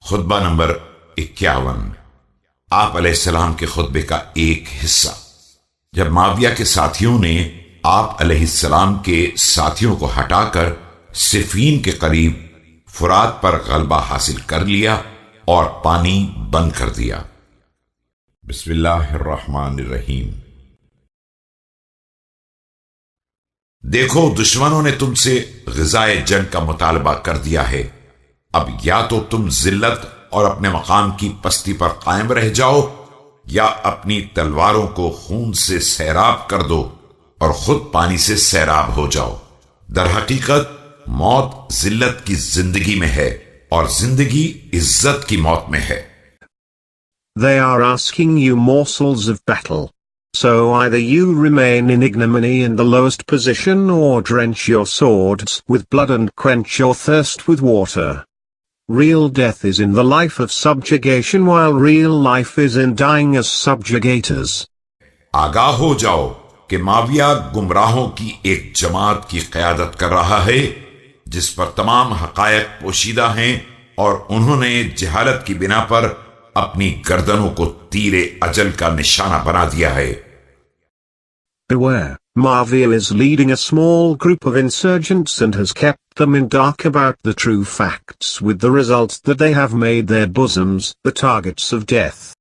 خطبہ نمبر 51 آپ علیہ السلام کے خطبے کا ایک حصہ۔ جب معاویہ کے ساتھیوں نے آپ علیہ السلام کے ساتھیوں کو ہٹا کر صفین کے قریب فرات پر غلبہ حاصل کر لیا اور پانی بند کر دیا۔ بسم اللہ الرحمن الرحیم۔ دیکھو دشمنوں نے تم سے غذائے جنگ کا مطالبہ کر دیا ہے، اب یا تو تم ذلت اور اپنے مقام کی پستی پر قائم رہ جاؤ یا اپنی تلواروں کو خون سے سیراب کر دو اور خود پانی سے سیراب ہو جاؤ۔ در حقیقت موت ذلت کی زندگی میں ہے اور زندگی عزت کی موت میں ہے۔ They are asking you morsels of battle. So either you remain in ignominy in the lowest position or drench your swords with blood and quench your thirst with water. Real death is in the life of subjugation while real life is in dying as subjugators. آگاہ ہو جاؤ کہ معاویہ گمراہوں کی ایک جماعت کی قیادت کر رہا ہے جس پر تمام حقائق پوشیدہ ہیں اور انہوں نے جہالت کی بنا پر اپنی گردنوں کو تیر اجل کا نشانہ بنا دیا ہے۔ Beware, Muawiyah is leading a small group of insurgents and has kept them in dark about the true facts with the result that they have made their bosoms the targets of death.